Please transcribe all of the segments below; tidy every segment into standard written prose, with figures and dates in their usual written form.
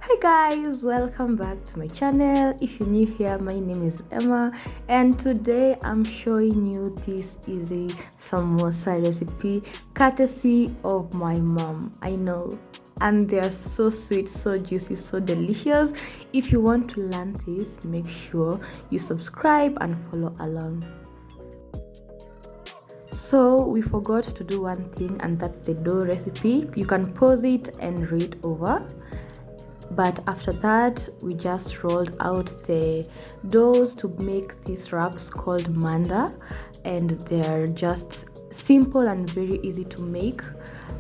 Hi guys, welcome back to my channel. If you're new here, my name is Emma and today I'm showing you this easy samosa recipe courtesy of my mom. I know, and they're so sweet, so juicy, so delicious. If you want to learn this, make sure you subscribe and follow along. So we forgot to do one thing, and that's the dough recipe. You can pause it and read over. But after that, we just rolled out the doughs to make these wraps called manda, and they're just simple and very easy to make.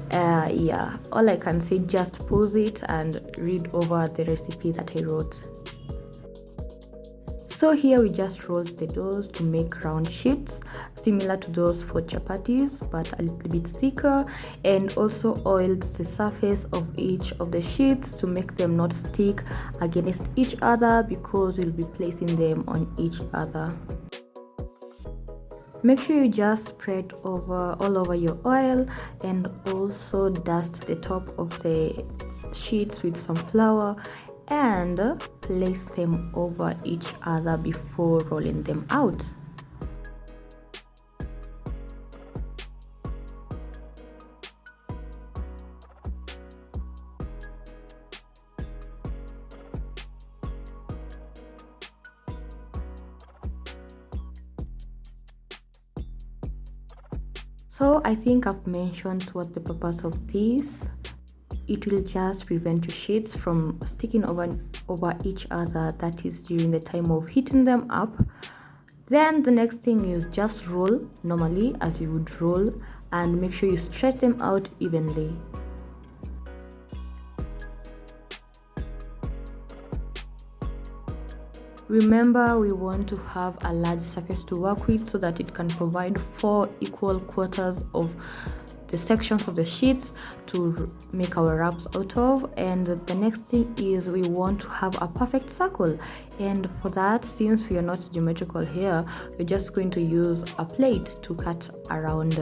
Yeah, all I can say, just pause it and read over the recipe that I wrote. So here we just rolled the doughs to make round sheets similar to those for chapatis, but a little bit thicker, and also oiled the surface of each of the sheets to make them not stick against each other, because we'll be placing them on each other. Make sure you just spread all over your oil, and also dust the top of the sheets with some flour and place them over each other before rolling them out. So I think I've mentioned what the purpose of this. It will just prevent your sheets from sticking over each other, that is during the time of heating them up. Then the next thing is just roll normally as you would roll, and make sure you stretch them out evenly. Remember, we want to have a large surface to work with so that it can provide 4 equal quarters of the sections of the sheets to make our wraps out of. And the next thing is we want to have a perfect circle, and for that, since we are not geometrical here, we're just going to use a plate to cut around,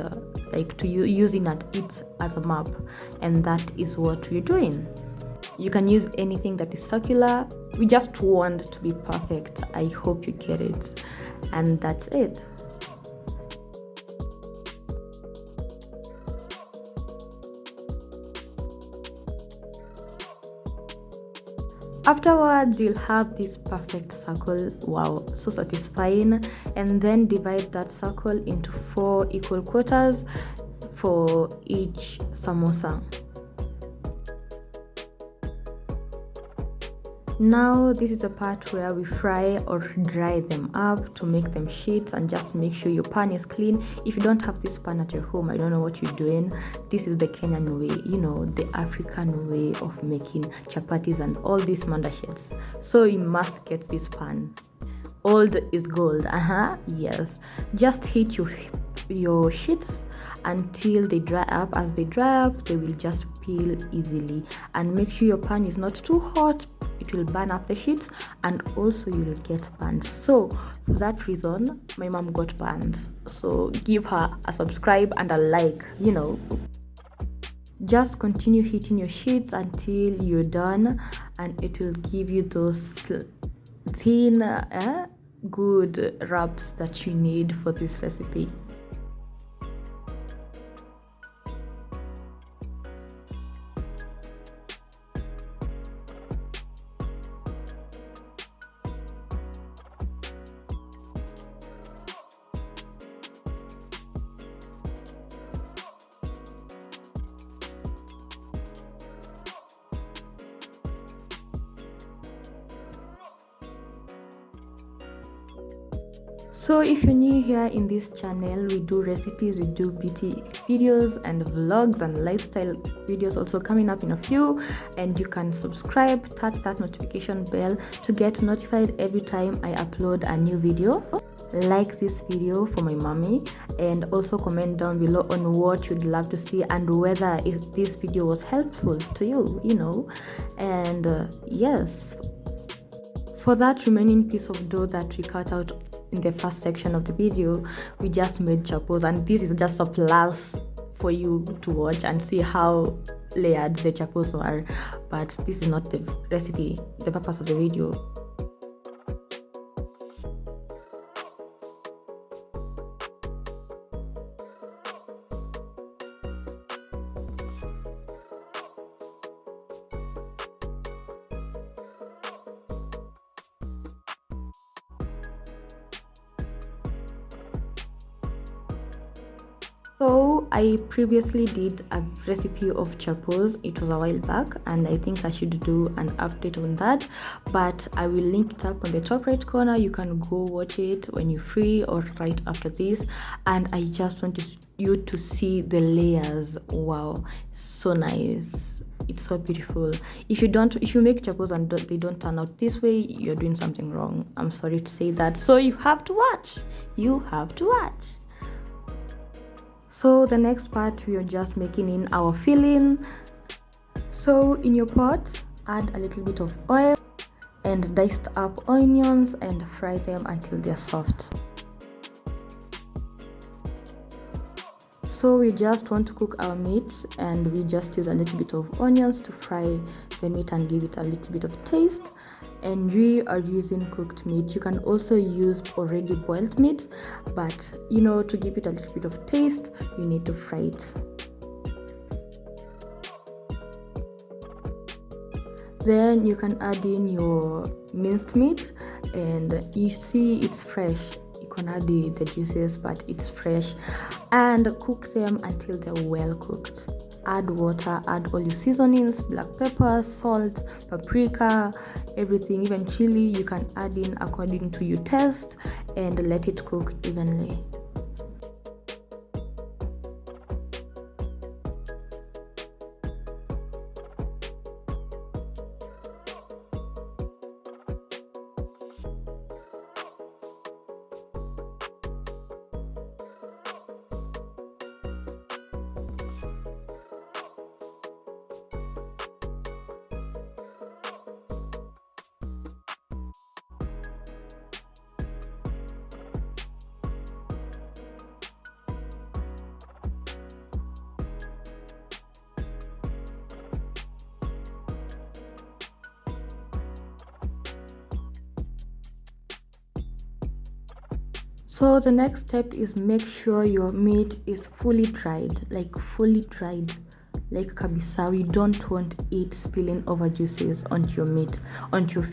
using it as a map, and that is what we're doing. You can use anything that is circular. We just want to be perfect. I hope you get it, and that's it. Afterwards, you'll have this perfect circle. Wow, so satisfying. And then divide that circle into 4 equal quarters for each samosa. Now this is the part where we fry or dry them up to make them sheets, and just make sure your pan is clean. If you don't have this pan at your home, I don't know what you're doing. This is the Kenyan way, the African way of making chapatis and all these manda sheets. So you must get this pan. Old is gold. Yes. Just heat your sheets until they dry up. As they dry up, they will just peel easily, and make sure your pan is not too hot. It will burn up the sheets, and also you will get burned. So for that reason, my mom got burned. So give her a subscribe and a like. Just continue heating your sheets until you're done, and it will give you those thin, good wraps that you need for this recipe. So if you're new here in this channel, we do recipes, we do beauty videos and vlogs and lifestyle videos also coming up in a few, and you can subscribe, touch that notification bell to get notified every time I upload a new video. Like this video for my mommy, and also comment down below on what you'd love to see and whether this video was helpful to you, and yes, for that remaining piece of dough that we cut out in the first section of the video, we just made chapos, and this is just a plus for you to watch and see how layered the chapos are, but this is not the recipe, the purpose of the video. So I previously did a recipe of chapos. It was a while back, and I think I should do an update on that, but I will link it up on the top right corner. You can go watch it when you're free or right after this. And I just want you to see the layers. Wow, so nice. It's so beautiful. If you make chapos and they don't turn out this way, you're doing something wrong. I'm sorry to say that. So you have to watch. So the next part, we are just making in our filling. So in your pot, add a little bit of oil and diced up onions and fry them until they're soft. So we just want to cook our meat, and we just use a little bit of onions to fry the meat and give it a little bit of taste. And we are using cooked meat. You can also use already boiled meat, but to give it a little bit of taste, you need to fry it. Then you can add in your minced meat, and you see it's fresh. You can add the juices, but it's fresh, and cook them until they're well cooked. Add water, add all your seasonings, black pepper, salt, paprika, everything, even chili. You can add in according to your taste and let it cook evenly. So the next step is make sure your meat is fully dried, like kabisa. We don't want it spilling over juices onto your meat, onto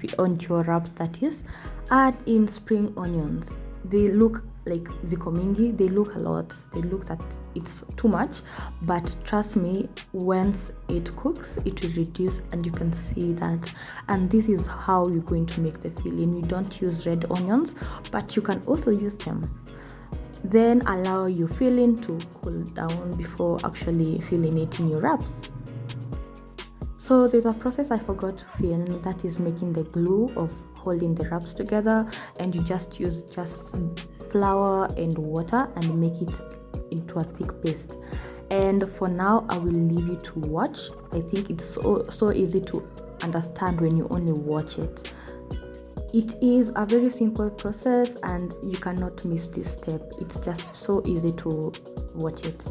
your wraps, that is. Add in spring onions. They look like zikomingi, they look a lot, they look that it's too much, but trust me, once it cooks, it will reduce, and you can see that. And this is how you're going to make the filling. We don't use red onions, but you can also use them. Then allow your filling to cool down before actually filling it in your wraps. So there's a process I forgot to film, that is making the glue of holding the wraps together, and you just use flour and water and make it into a thick paste. And for now, I will leave you to watch. I think it's so easy to understand when you only watch it. It is a very simple process, and you cannot miss this step. It's just so easy to watch it.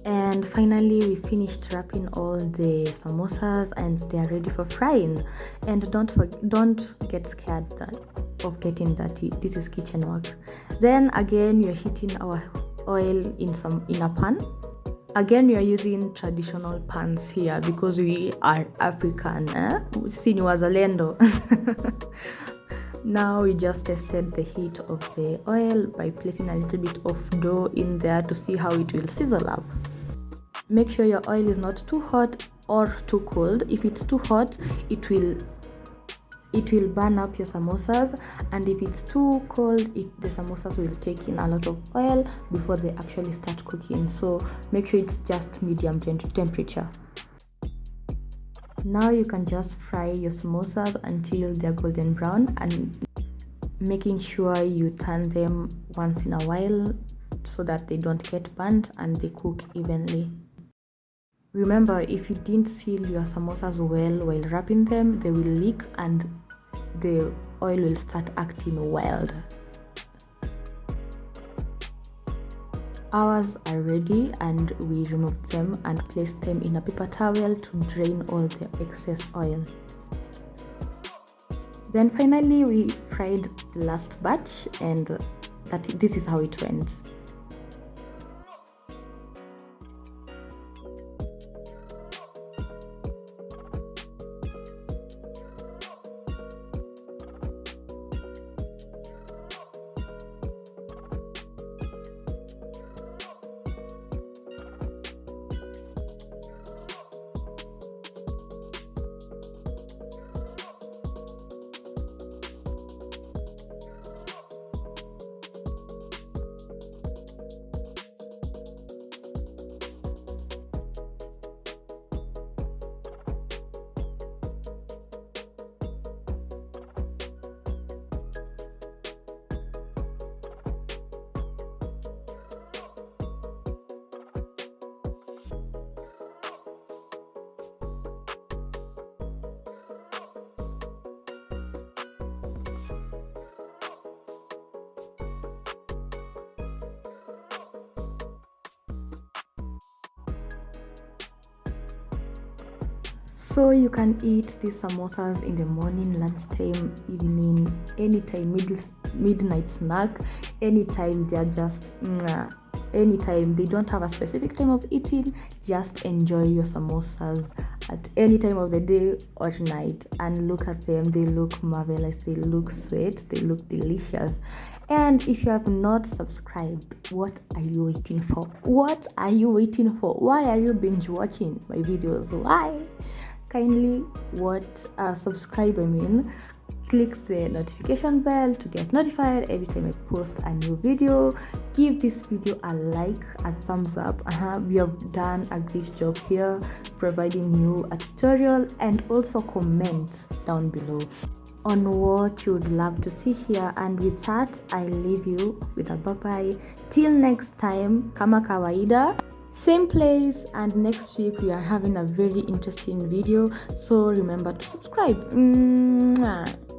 And finally, we finished wrapping all the samosas and they are ready for frying. And don't get scared of getting dirty. This is kitchen work. Then again, you're heating our oil in a pan. Again, we are using traditional pans here because we are African. Sisi ni wazalendo. Now we just tested the heat of the oil by placing a little bit of dough in there to see how it will sizzle up. Make sure your oil is not too hot or too cold. If it's too hot, it will burn up your samosas, and if it's too cold, the samosas will take in a lot of oil before they actually start cooking. So make sure it's just medium temperature. Now you can just fry your samosas until they're golden brown, and making sure you turn them once in a while so that they don't get burnt and they cook evenly. Remember, if you didn't seal your samosas well while wrapping them, they will leak and the oil will start acting wild. Ours are ready, and we removed them and placed them in a paper towel to drain all the excess oil. Then finally we fried the last batch, and this is how it went. So you can eat these samosas in the morning, lunchtime, evening, anytime, midnight snack, anytime. They are just anytime. They don't have a specific time of eating. Just enjoy your samosas at any time of the day or night, and look at them. They look marvelous, they look sweet, they look delicious. And if you have not subscribed, what are you waiting for? What are you waiting for? Why are you binge watching my videos? Why? Kindly subscribe. Click the notification bell to get notified every time I post a new video. Give this video a like, a thumbs up. We have done a great job here providing you a tutorial, and also comment down below on what you would love to see here. And with that, I leave you with a bye-bye. Till next time, kama kawaida, same place, and next week we are having a very interesting video, so remember to subscribe. Mwah.